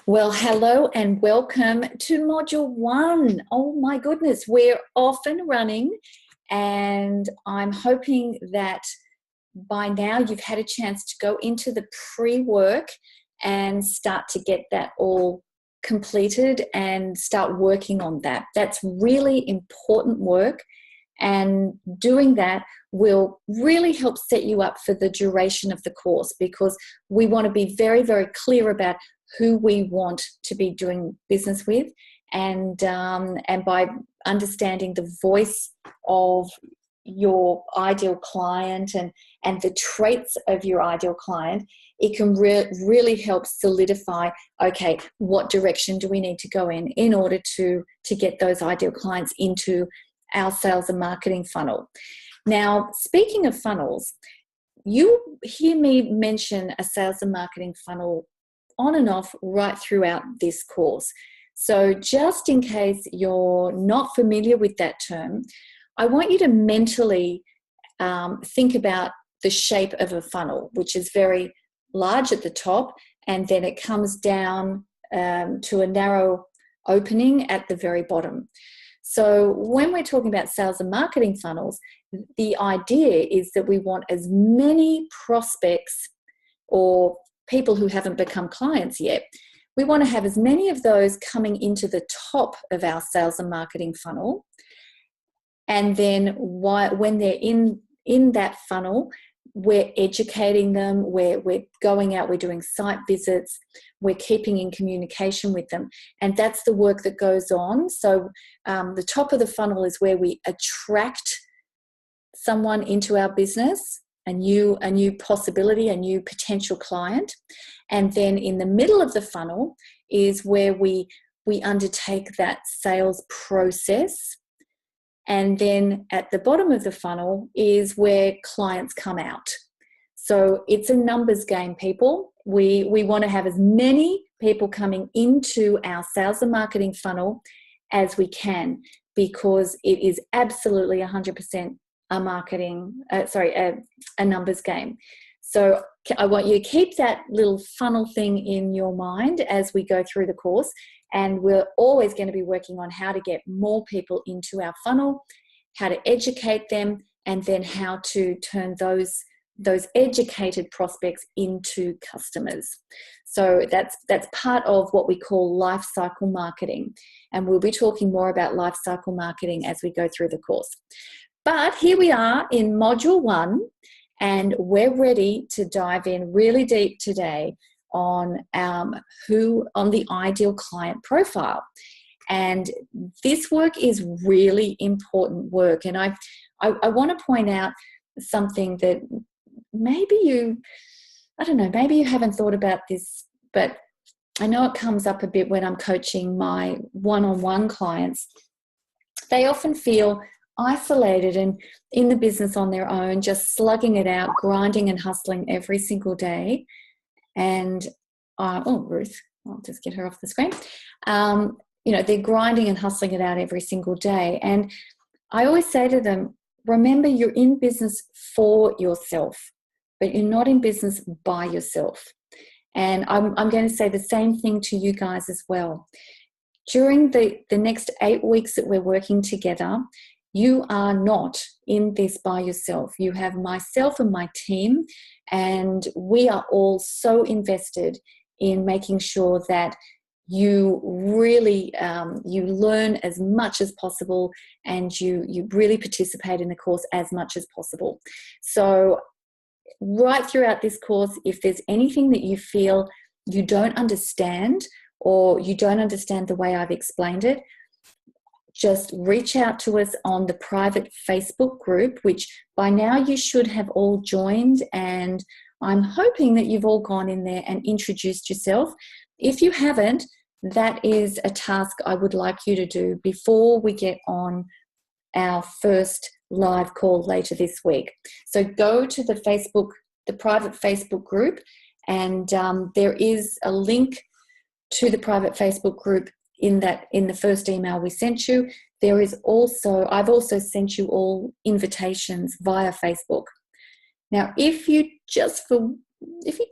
Well, hello and welcome to Module 1. Oh my goodness, we're off and running, and I'm hoping that by now you've had a chance to go into the pre-work and start to get that all completed and start working on that. That's really important work, and doing that will really help set you up for the duration of the course, because we want to be very, very clear about who we want to be doing business with, and by understanding the voice of your ideal client and the traits of your ideal client, it can really help solidify, okay, what direction do we need to go in order to get those ideal clients into our sales and marketing funnel. Now, speaking of funnels, you hear me mention a sales and marketing funnel on and off right throughout this course. So just in case you're not familiar with that term, I want you to mentally think about the shape of a funnel, which is very large at the top, and then it comes down to a narrow opening at the very bottom. So when we're talking about sales and marketing funnels, the idea is that we want as many prospects or people who haven't become clients yet. We want to have as many of those coming into the top of our sales and marketing funnel. And then when they're in that funnel, we're educating them, we're going out, we're doing site visits, we're keeping in communication with them. And that's the work that goes on. So the top of the funnel is where we attract someone into our business, a new possibility, a new potential client. And then in the middle of the funnel is where we undertake that sales process. And then at the bottom of the funnel is where clients come out. So it's a numbers game, people. We want to have as many people coming into our sales and marketing funnel as we can, because it is absolutely 100% a numbers game. So I want you to keep that little funnel thing in your mind as we go through the course. And we're always going to be working on how to get more people into our funnel, how to educate them, and then how to turn those educated prospects into customers. So that's part of what we call life cycle marketing. And we'll be talking more about life cycle marketing as we go through the course. But here we are in Module 1, and we're ready to dive in really deep today on the ideal client profile. And this work is really important work. And I want to point out something that maybe you haven't thought about this, but I know it comes up a bit when I'm coaching my one-on-one clients. They often feel isolated and in the business on their own, just slugging it out, grinding and hustling every single day. And Ruth, I'll just get her off the screen. They're grinding and hustling it out every single day. And I always say to them, remember, you're in business for yourself, but you're not in business by yourself. And I'm going to say the same thing to you guys as well. During the next 8 weeks that we're working together, you are not in this by yourself. You have myself and my team, and we are all so invested in making sure that you really you learn as much as possible, and you really participate in the course as much as possible. So right throughout this course, if there's anything that you feel you don't understand, or you don't understand the way I've explained it, just reach out to us on the private Facebook group, which by now you should have all joined, and I'm hoping that you've all gone in there and introduced yourself. If you haven't, that is a task I would like you to do before we get on our first live call later this week. So go to the private Facebook group, and there is a link to the private Facebook group in the first email we sent you. I've also sent you all invitations via Facebook. Now, if you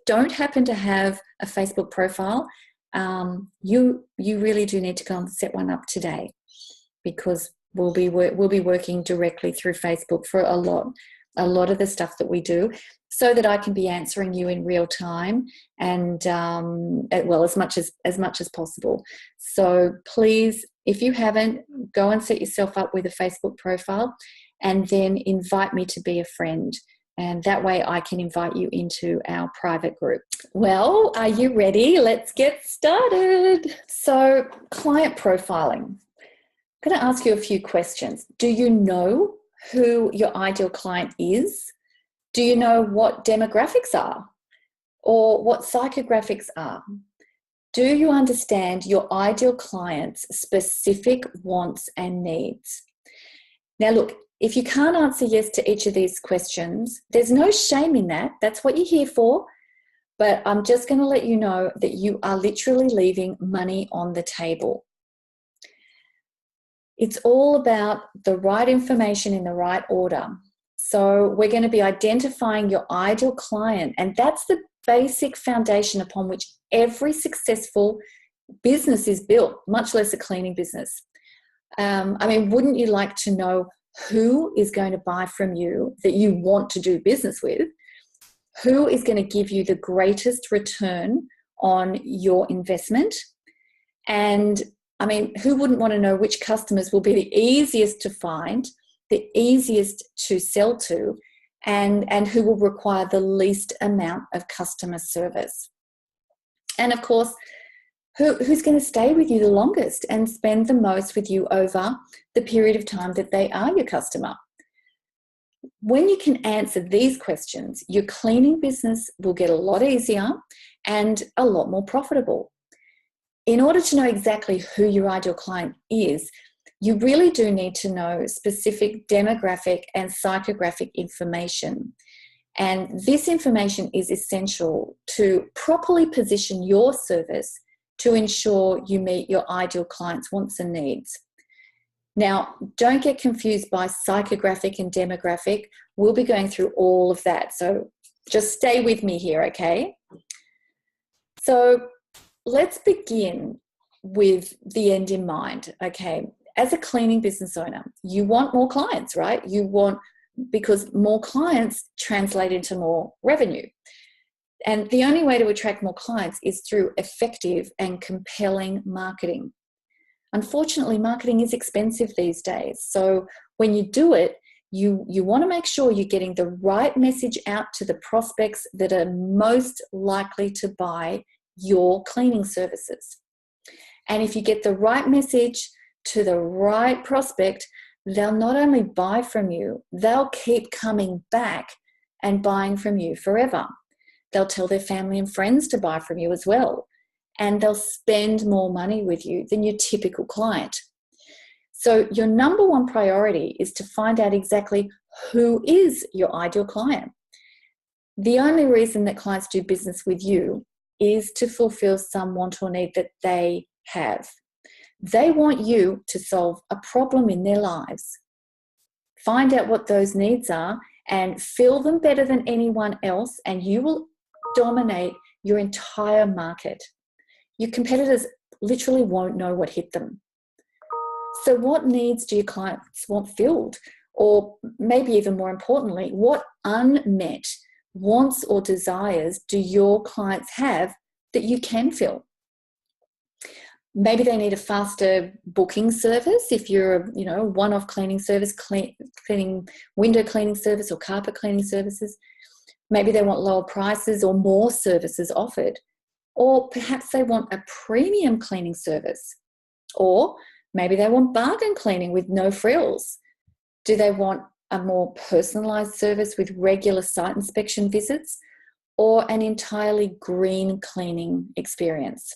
don't happen to have a Facebook profile, you really do need to go and set one up today, because we'll be working directly through Facebook for a lot of the stuff that we do, so that I can be answering you in real time, and well, as much as possible. So please, if you haven't, go and set yourself up with a Facebook profile, and then invite me to be a friend. And that way I can invite you into our private group. Well, are you ready? Let's get started. So, client profiling. I'm going to ask you a few questions. Do you know who your ideal client is? Do you know what demographics are, or what psychographics are? Do you understand your ideal client's specific wants and needs? Now, look, if you can't answer yes to each of these questions, there's no shame in that. That's what you're here for. But I'm just going to let you know that you are literally leaving money on the table. It's all about the right information in the right order. So we're going to be identifying your ideal client, and that's the basic foundation upon which every successful business is built, much less a cleaning business. Wouldn't you like to know who is going to buy from you that you want to do business with? Who is going to give you the greatest return on your investment? And who wouldn't want to know which customers will be the easiest to find, the easiest to sell to, and who will require the least amount of customer service? And of course, who's going to stay with you the longest and spend the most with you over the period of time that they are your customer? When you can answer these questions, your cleaning business will get a lot easier and a lot more profitable. In order to know exactly who your ideal client is, you really do need to know specific demographic and psychographic information. And this information is essential to properly position your service to ensure you meet your ideal client's wants and needs. Now, don't get confused by psychographic and demographic. We'll be going through all of that. So just stay with me here, okay? So let's begin with the end in mind, okay? As a cleaning business owner, you want more clients, right? Because more clients translate into more revenue. And the only way to attract more clients is through effective and compelling marketing. Unfortunately, marketing is expensive these days. So when you do it, you want to make sure you're getting the right message out to the prospects that are most likely to buy your cleaning services. And if you get the right message to the right prospect, they'll not only buy from you, they'll keep coming back and buying from you forever. They'll tell their family and friends to buy from you as well. And they'll spend more money with you than your typical client. So your number one priority is to find out exactly who is your ideal client. The only reason that clients do business with you is to fulfill some want or need that they have. They want you to solve a problem in their lives. Find out what those needs are and fill them better than anyone else, and you will dominate your entire market. Your competitors literally won't know what hit them. So what needs do your clients want filled? Or maybe even more importantly, what unmet wants or desires do your clients have that you can fill? Maybe they need a faster booking service. If you're a one-off cleaning service, cleaning window cleaning service or carpet cleaning services. Maybe they want lower prices or more services offered. Or perhaps they want a premium cleaning service. Or maybe they want bargain cleaning with no frills. Do they want a more personalised service with regular site inspection visits, or an entirely green cleaning experience?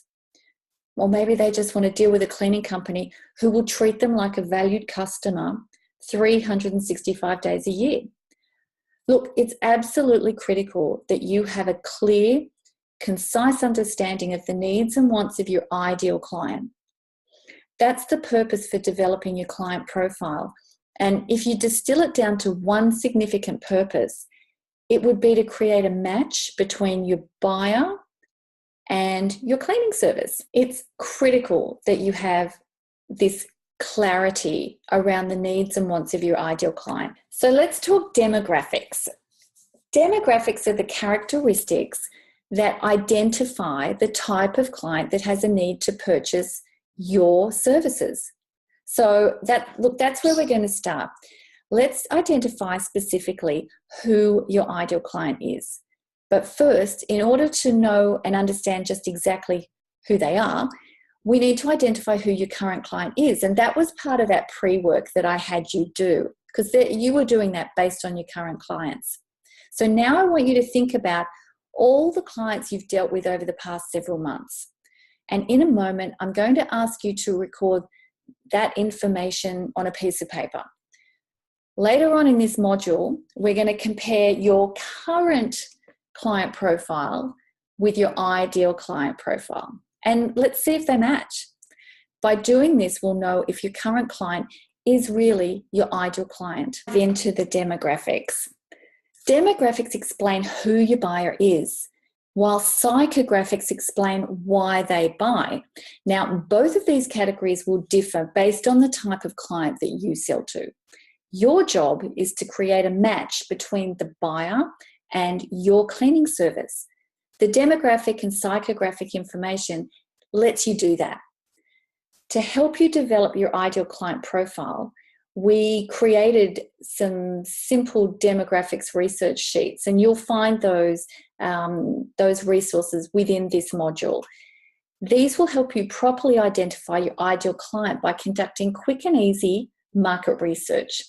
Or maybe they just want to deal with a cleaning company who will treat them like a valued customer 365 days a year. Look, it's absolutely critical that you have a clear, concise understanding of the needs and wants of your ideal client. That's the purpose for developing your client profile. And if you distill it down to one significant purpose, it would be to create a match between your buyer and your cleaning service. It's critical that you have this clarity around the needs and wants of your ideal client. So let's talk demographics. Demographics are the characteristics that identify the type of client that has a need to purchase your services. So that's where we're going to start. Let's identify specifically who your ideal client is. But first, in order to know and understand just exactly who they are, we need to identify who your current client is. And that was part of that pre-work that I had you do, because you were doing that based on your current clients. So now I want you to think about all the clients you've dealt with over the past several months. And in a moment, I'm going to ask you to record that information on a piece of paper. Later on in this module, we're going to compare your current client profile with your ideal client profile. And let's see if they match. By doing this, we'll know if your current client is really your ideal client. Into the demographics. Demographics explain who your buyer is, while psychographics explain why they buy. Now, both of these categories will differ based on the type of client that you sell to. Your job is to create a match between the buyer and your cleaning service. The demographic and psychographic information lets you do that. To help you develop your ideal client profile, we created some simple demographics research sheets, and you'll find those resources within this module. These will help you properly identify your ideal client by conducting quick and easy market research.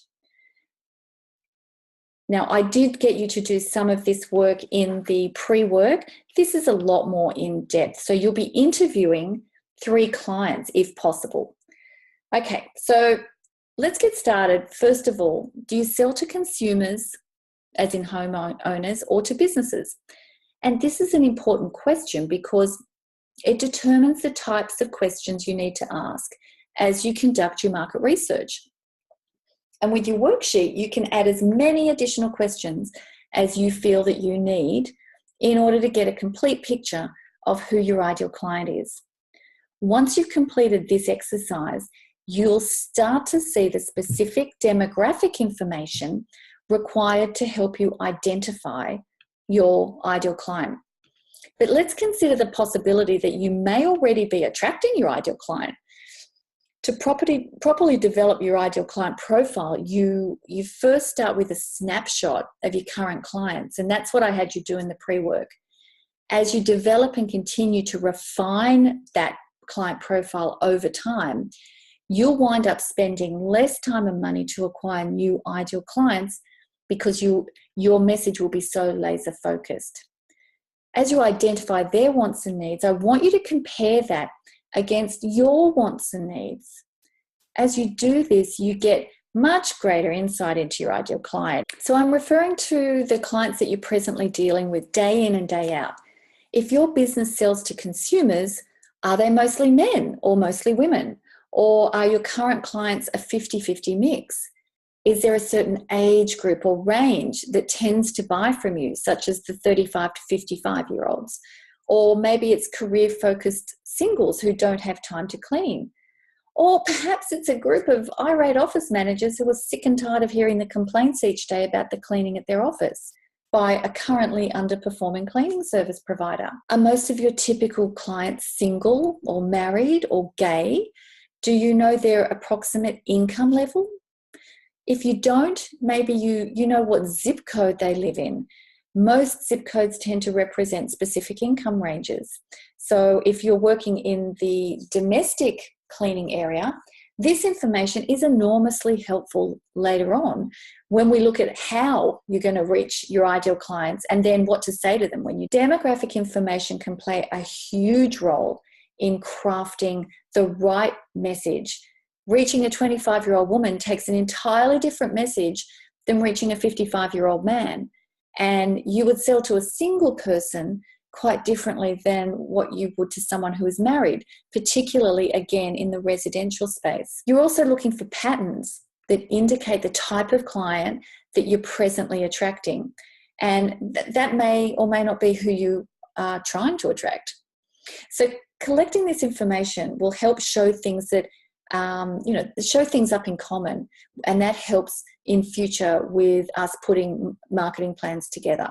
Now, I did get you to do some of this work in the pre-work. This is a lot more in depth. So you'll be interviewing 3 clients if possible. Okay, so let's get started. First of all, do you sell to consumers, as in homeowners, or to businesses? And this is an important question because it determines the types of questions you need to ask as you conduct your market research. And with your worksheet, you can add as many additional questions as you feel that you need in order to get a complete picture of who your ideal client is. Once you've completed this exercise, you'll start to see the specific demographic information required to help you identify your ideal client. But let's consider the possibility that you may already be attracting your ideal client. To properly develop your ideal client profile, you first start with a snapshot of your current clients, and that's what I had you do in the pre-work. As you develop and continue to refine that client profile over time, you'll wind up spending less time and money to acquire new ideal clients because your message will be so laser focused. As you identify their wants and needs, I want you to compare that against your wants and needs. As you do this, you get much greater insight into your ideal client. So I'm referring to the clients that you're presently dealing with day in and day out. If your business sells to consumers, are they mostly men or mostly women? Or are your current clients a 50-50 mix? Is there a certain age group or range that tends to buy from you, such as the 35 to 55-year-olds? Or maybe it's career-focused singles who don't have time to clean. Or perhaps it's a group of irate office managers who are sick and tired of hearing the complaints each day about the cleaning at their office by a currently underperforming cleaning service provider. Are most of your typical clients single or married or gay? Do you know their approximate income level? If you don't, maybe you know what zip code they live in. Most zip codes tend to represent specific income ranges. So if you're working in the domestic cleaning area, this information is enormously helpful later on when we look at how you're going to reach your ideal clients and then what to say to them. Demographic information can play a huge role in crafting the right message. Reaching a 25-year-old woman takes an entirely different message than reaching a 55-year-old man. And you would sell to a single person quite differently than what you would to someone who is married, particularly, again, in the residential space. You're also looking for patterns that indicate the type of client that you're presently attracting. And that may or may not be who you are trying to attract. So collecting this information will help show things that, show things up in common, and that helps in future with us putting marketing plans together.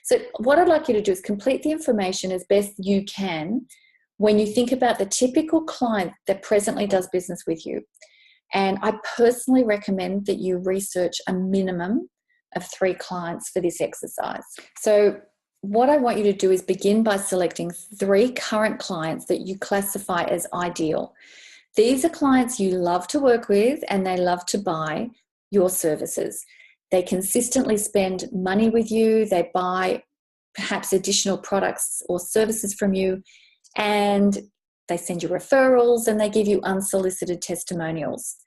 So what I'd like you to do is complete the information as best you can when you think about the typical client that presently does business with you. And I personally recommend that you research a minimum of 3 clients for this exercise. So what I want you to do is begin by selecting 3 current clients that you classify as ideal. These are clients you love to work with and they love to buy your services. They consistently spend money with you, they buy perhaps additional products or services from you, and they send you referrals and they give you unsolicited testimonials.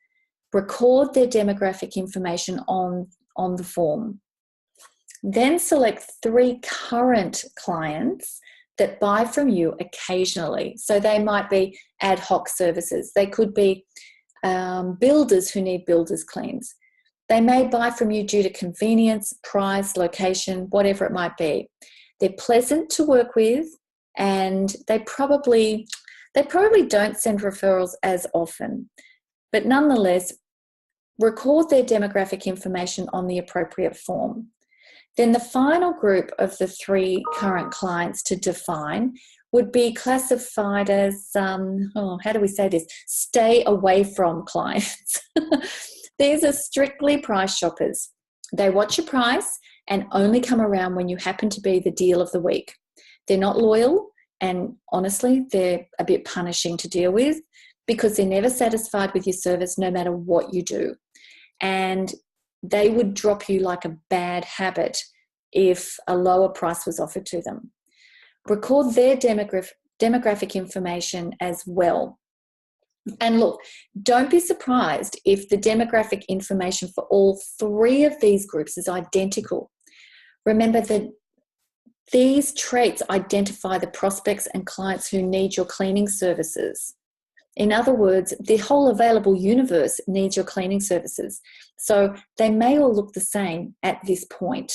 Record their demographic information on the form. Then select 3 current clients that buy from you occasionally. So they might be ad hoc services. They could be builders who need builders cleans. They may buy from you due to convenience, price, location, whatever it might be. They're pleasant to work with, and they probably don't send referrals as often. But nonetheless, record their demographic information on the appropriate form. Then the final group of the 3 current clients to define would be classified as, how do we say this? Stay away from clients. These are strictly price shoppers. They watch your price and only come around when you happen to be the deal of the week. They're not loyal, and honestly, they're a bit punishing to deal with because they're never satisfied with your service no matter what you do. And they would drop you like a bad habit if a lower price was offered to them. Record their demographic information as well. And look, don't be surprised if the demographic information for all 3 of these groups is identical. Remember that these traits identify the prospects and clients who need your cleaning services. In other words, the whole available universe needs your cleaning services. So they may all look the same at this point.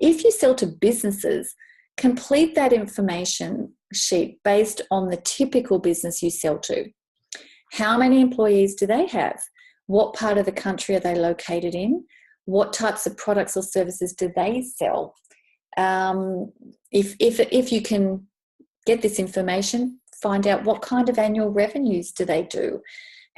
If you sell to businesses, complete that information sheet based on the typical business you sell to. How many employees do they have? What part of the country are they located in? What types of products or services do they sell? If you can get this information, find out what kind of annual revenues do they do,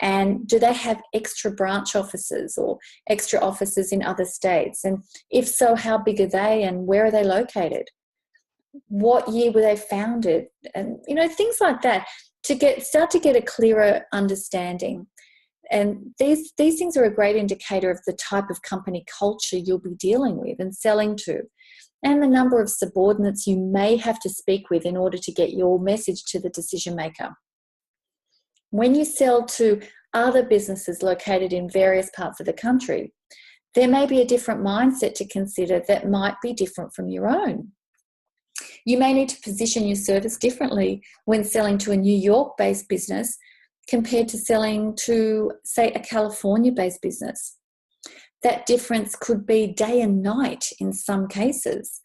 and do they have extra branch offices or extra offices in other states, and if so, how big are they and where are they located? What year were they founded? And things like that to start to get a clearer understanding. And these things are a great indicator of the type of company culture you'll be dealing with and selling to, and the number of subordinates you may have to speak with in order to get your message to the decision maker. When you sell to other businesses located in various parts of the country, there may be a different mindset to consider that might be different from your own. You may need to position your service differently when selling to a New York-based business compared to selling to, say, a California-based business. That difference could be day and night in some cases.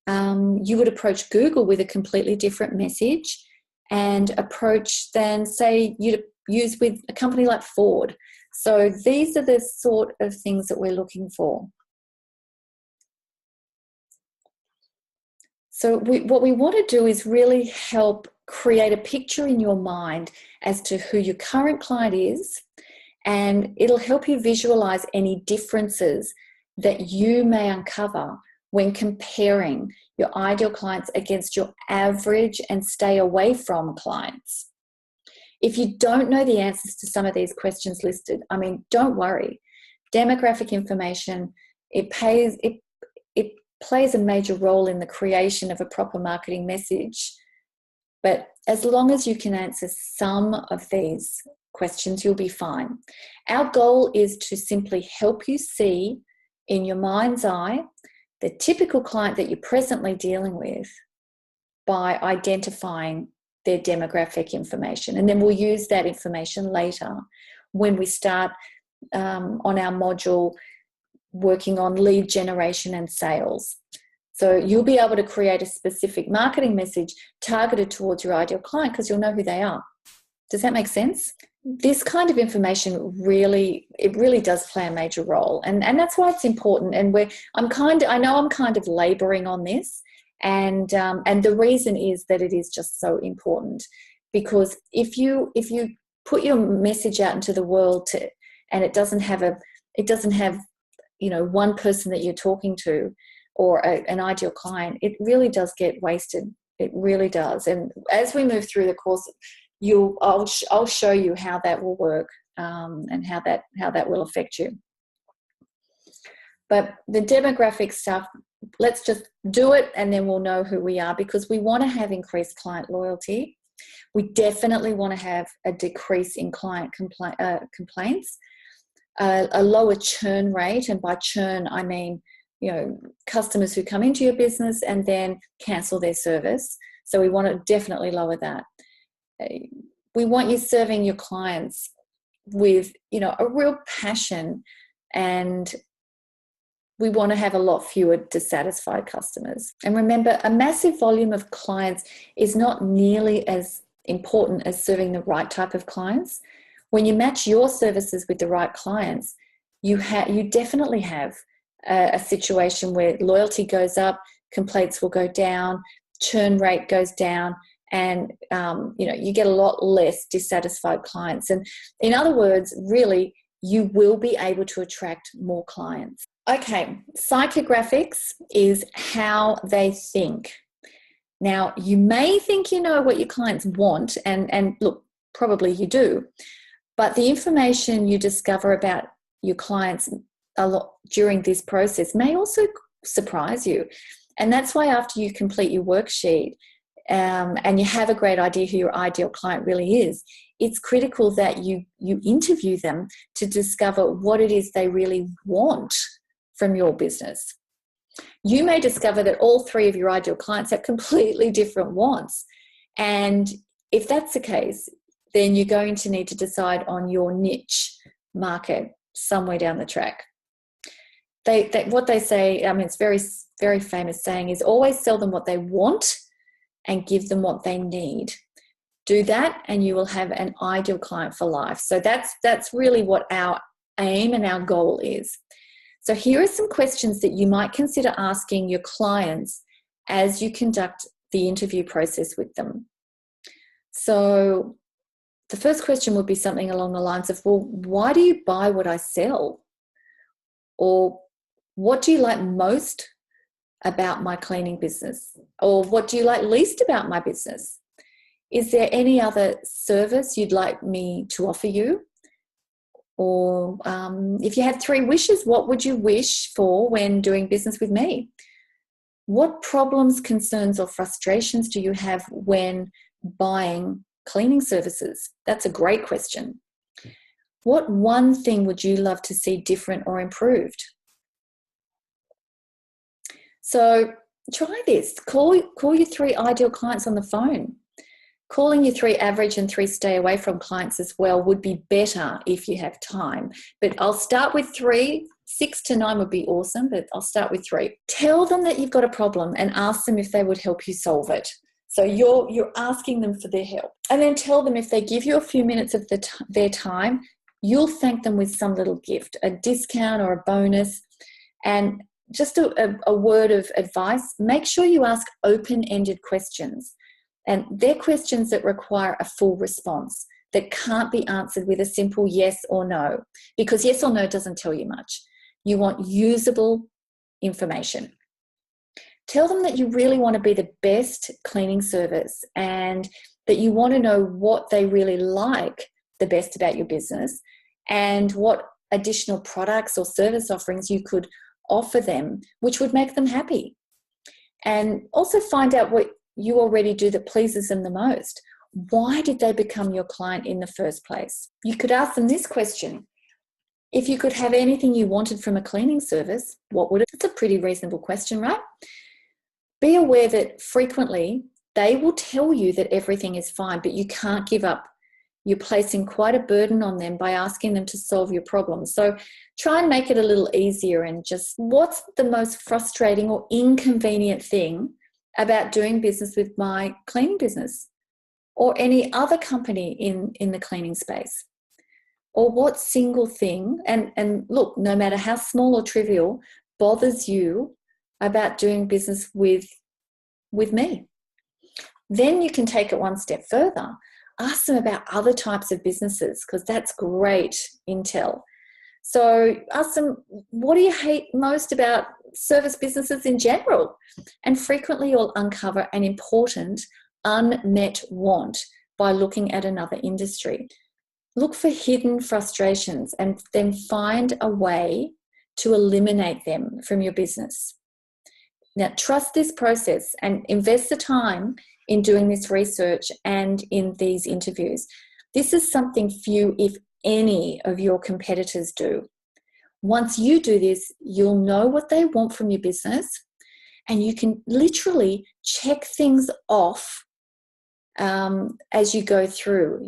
You would approach Google with a completely different message and approach than, say, you'd use with a company like Ford. So these are the sort of things that we're looking for. So what we want to do is really help create a picture in your mind as to who your current client is, and it'll help you visualize any differences that you may uncover when comparing your ideal clients against your average and stay away from clients. If you don't know the answers to some of these questions listed, don't worry. Demographic information, it plays a major role in the creation of a proper marketing message. But as long as you can answer some of these questions, you'll be fine. Our goal is to simply help you see in your mind's eye the typical client that you're presently dealing with by identifying their demographic information. And then we'll use that information later when we start on our module working on lead generation and sales. So you'll be able to create a specific marketing message targeted towards your ideal client because you'll know who they are. Does that make sense? This kind of information really does play a major role, and that's why it's important. And I know I'm kind of laboring on this, and the reason is that it is just so important, because if you put your message out into the world and it doesn't have one person that you're talking to or an ideal client, it really does get wasted. It really does. And as we move through the course, I'll show you how that will work, and how that will affect you. But the demographic stuff, let's just do it, and then we'll know who we are, because we want to have increased client loyalty. We definitely want to have a decrease in client complaints, a lower churn rate, and by churn I mean customers who come into your business and then cancel their service. So we want to definitely lower that. We want you serving your clients with a real passion, and we want to have a lot fewer dissatisfied customers. And remember, a massive volume of clients is not nearly as important as serving the right type of clients. When you match your services with the right clients, you definitely have a situation where loyalty goes up, complaints will go down, churn rate goes down, and you get a lot less dissatisfied clients. And in other words, really, you will be able to attract more clients. Okay, psychographics is how they think. Now, you may think you know what your clients want, and look, probably you do, but the information you discover about your clients a lot during this process may also surprise you. And that's why after you complete your worksheet, and you have a great idea who your ideal client really is, it's critical that you interview them to discover what it is they really want from your business. You may discover that all three of your ideal clients have completely different wants. And if that's the case, then you're going to need to decide on your niche market somewhere down the track. What they say, it's very, very famous saying, is always sell them what they want and give them what they need. Do that and you will have an ideal client for life. So that's really what our aim and our goal is. So here are some questions that you might consider asking your clients as you conduct the interview process with them. So the first question would be something along the lines of, well, why do you buy what I sell? Or what do you like most about my cleaning business? Or what do you like least about my business? Is there any other service you'd like me to offer you? Or if you had 3 wishes, what would you wish for when doing business with me? What problems, concerns, or frustrations do you have when buying cleaning services? That's a great question. What one thing would you love to see different or improved? So try this. Call your 3 ideal clients on the phone. Calling your 3 average and 3 stay away from clients as well would be better if you have time. But I'll start with 3. 6 to 9 would be awesome, but I'll start with 3. Tell them that you've got a problem and ask them if they would help you solve it. So you're asking them for their help. And then tell them if they give you a few minutes of their time, you'll thank them with some little gift, a discount or a bonus. And just a word of advice, make sure you ask open-ended questions. And they're questions that require a full response, that can't be answered with a simple yes or no, because yes or no doesn't tell you much. You want usable information. Tell them that you really want to be the best cleaning service and that you want to know what they really like the best about your business and what additional products or service offerings you could offer them, which would make them happy. And also find out what you already do that pleases them the most. Why did they become your client in the first place? You could ask them this question. If you could have anything you wanted from a cleaning service, what would it? It's a pretty reasonable question, right? Be aware that frequently they will tell you that everything is fine, but you can't give up you're placing quite a burden on them by asking them to solve your problems. So try and make it a little easier, and just, what's the most frustrating or inconvenient thing about doing business with my cleaning business or any other company in the cleaning space? Or what single thing, and look, no matter how small or trivial, bothers you about doing business with me? Then you can take it one step further. Ask them about other types of businesses, because that's great intel. So ask them, what do you hate most about service businesses in general? And frequently you'll uncover an important unmet want by looking at another industry. Look for hidden frustrations and then find a way to eliminate them from your business. Now, trust this process and invest the time in doing this research and in these interviews. This is something few, if any, of your competitors do. Once you do this, you'll know what they want from your business, and you can literally check things off as you go through.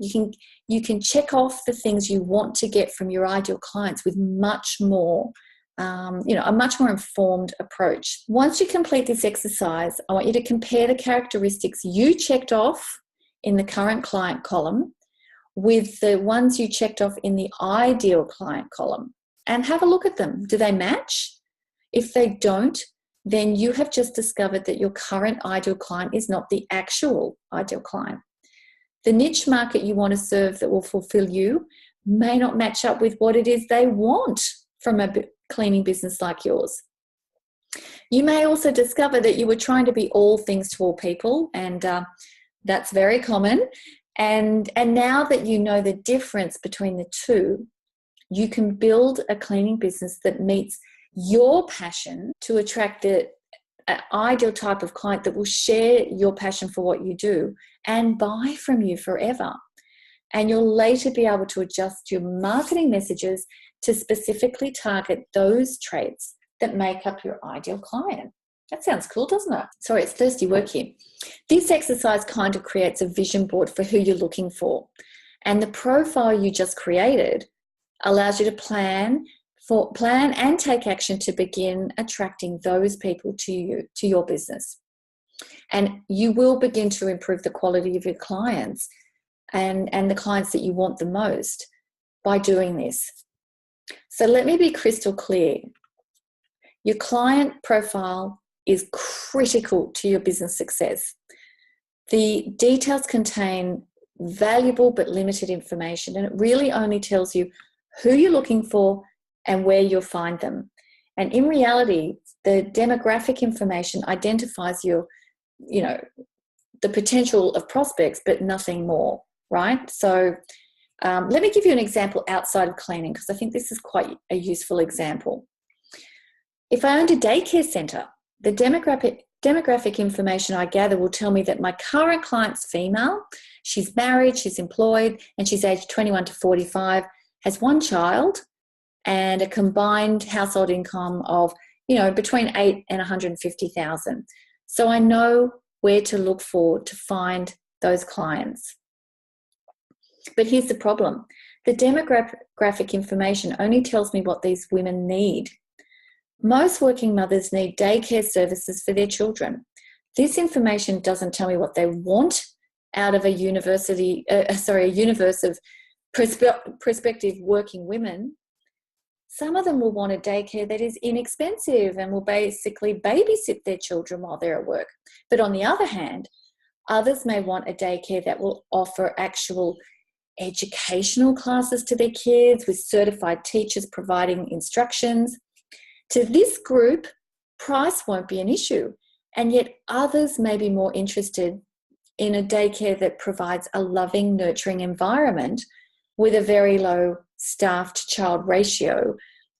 You can check off the things you want to get from your ideal clients with much more, a much more informed approach. Once you complete this exercise, I want you to compare the characteristics you checked off in the current client column with the ones you checked off in the ideal client column, and have a look at them. Do they match? If they don't, then you have just discovered that your current ideal client is not the actual ideal client. The niche market you want to serve that will fulfill you may not match up with what it is they want from a cleaning business like yours. You may also discover that you were trying to be all things to all people, and that's very common. And now that you know the difference between the two, you can build a cleaning business that meets your passion to attract the ideal type of client that will share your passion for what you do and buy from you forever. And you'll later be able to adjust your marketing messages to specifically target those traits that make up your ideal client. That sounds cool, doesn't it? Sorry, it's thirsty work here. This exercise kind of creates a vision board for who you're looking for. And the profile you just created allows you to plan and take action to begin attracting those people to your business. And you will begin to improve the quality of your clients and the clients that you want the most by doing this. So let me be crystal clear. Your client profile is critical to your business success. The details contain valuable but limited information, and it really only tells you who you're looking for and where you'll find them. And in reality, the demographic information identifies the potential of prospects, but nothing more, right? So let me give you an example outside of cleaning, because I think this is quite a useful example. If I owned a daycare centre, the demographic information I gather will tell me that my current client's female, she's married, she's employed, and she's aged 21 to 45, has one child, and a combined household income of, between 8 and 150,000. So I know where to look for to find those clients. But here's the problem. The demographic information only tells me what these women need. Most working mothers need daycare services for their children. This information doesn't tell me what they want out of a universe of prospective working women. Some of them will want a daycare that is inexpensive and will basically babysit their children while they're at work. But on the other hand, others may want a daycare that will offer actual educational classes to their kids with certified teachers providing instructions. To this group, price won't be an issue, and yet others may be more interested in a daycare that provides a loving, nurturing environment with a very low staff-to-child ratio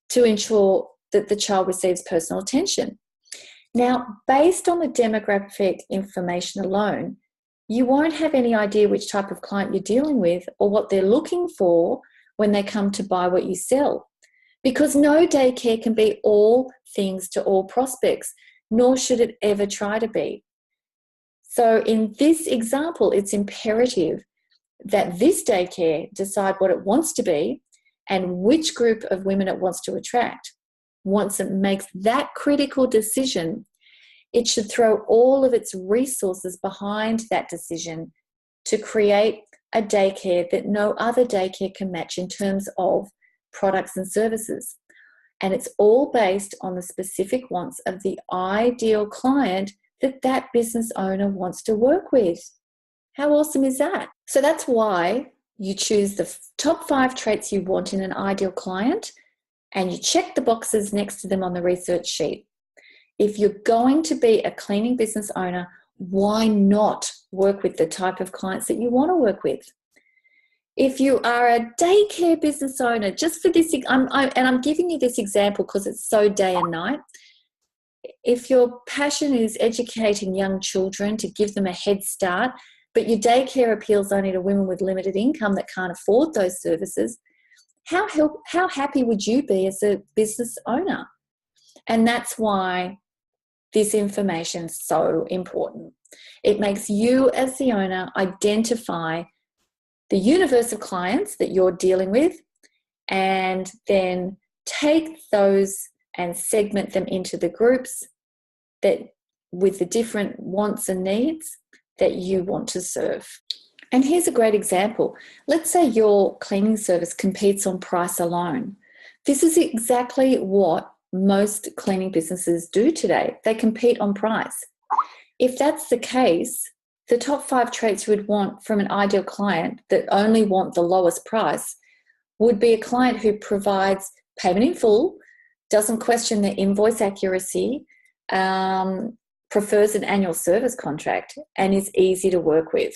to ensure that the child receives personal attention. Now, based on the demographic information alone, you won't have any idea which type of client you're dealing with or what they're looking for when they come to buy what you sell. Because no daycare can be all things to all prospects, nor should it ever try to be. So in this example, it's imperative that this daycare decide what it wants to be and which group of women it wants to attract. Once it makes that critical decision, it should throw all of its resources behind that decision to create a daycare that no other daycare can match in terms of products and services. And it's all based on the specific wants of the ideal client that that business owner wants to work with. How awesome is that? So that's why you choose the top 5 traits you want in an ideal client, and you check the boxes next to them on the research sheet. If you're going to be a cleaning business owner, why not work with the type of clients that you want to work with? If you are a daycare business owner, just for this, I'm giving you this example because it's so day and night. If your passion is educating young children to give them a head start, but your daycare appeals only to women with limited income that can't afford those services, how happy would you be as a business owner? And that's why this information is so important. It makes you as the owner identify the universe of clients that you're dealing with, and then take those and segment them into the groups that with the different wants and needs that you want to serve. And here's a great example. Let's say your cleaning service competes on price alone. This is exactly what most cleaning businesses do today. They compete on price. If that's the case, the top 5 traits you would want from an ideal client that only want the lowest price would be a client who provides payment in full, doesn't question their invoice accuracy, prefers an annual service contract, and is easy to work with.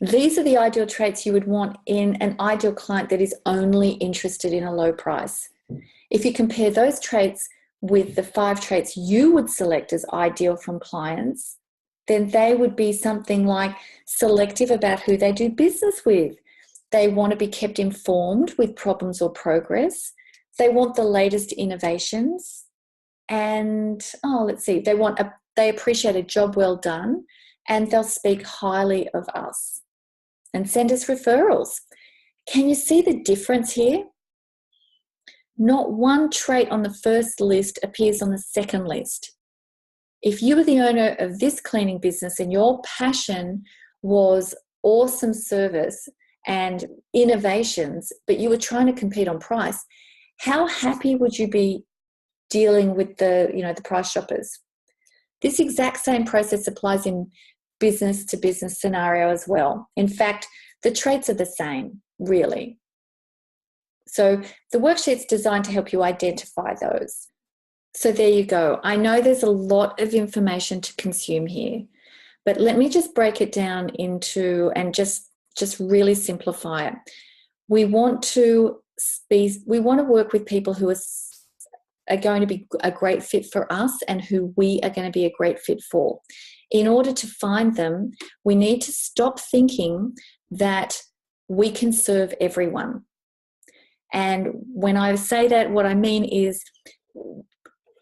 These are the ideal traits you would want in an ideal client that is only interested in a low price. If you compare those traits with the 5 traits you would select as ideal from clients, then they would be something like selective about who they do business with. They want to be kept informed with problems or progress. They want the latest innovations. And, they appreciate a job well done, and they'll speak highly of us and send us referrals. Can you see the difference here? Not one trait on the first list appears on the second list. If you were the owner of this cleaning business and your passion was awesome service and innovations, but you were trying to compete on price, how happy would you be dealing with the price shoppers? This exact same process applies in business to business scenario as well. In fact, the traits are the same, really. So the worksheet's designed to help you identify those. So there you go. I know there's a lot of information to consume here, but let me just break it down into and just really simplify it. We want to work with people who are going to be a great fit for us and who we are going to be a great fit for. In order to find them, we need to stop thinking that we can serve everyone. And when I say that, what I mean is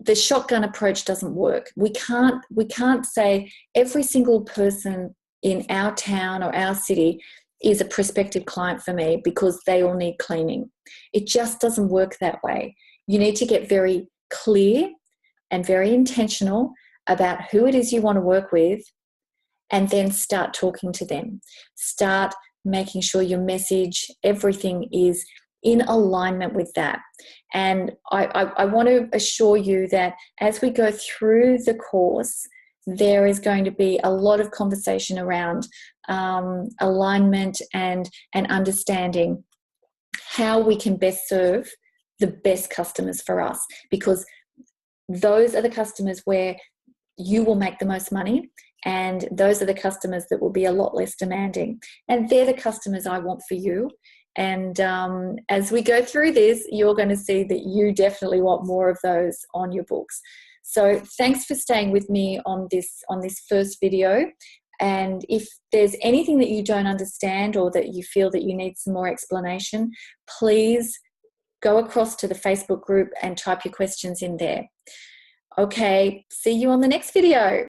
the shotgun approach doesn't work. We can't say every single person in our town or our city is a prospective client for me because they all need cleaning. It just doesn't work that way. You need to get very clear and very intentional about who it is you want to work with, and then start talking to them. Start making sure your message, everything is in alignment with that. And I want to assure you that as we go through the course, there is going to be a lot of conversation around alignment and understanding how we can best serve the best customers for us, because those are the customers where you will make the most money, and those are the customers that will be a lot less demanding. And they're the customers I want for you. And as we go through this, you're going to see that you definitely want more of those on your books. So thanks for staying with me on this first video. And if there's anything that you don't understand or that you feel that you need some more explanation, please go across to the Facebook group and type your questions in there. Okay, see you on the next video.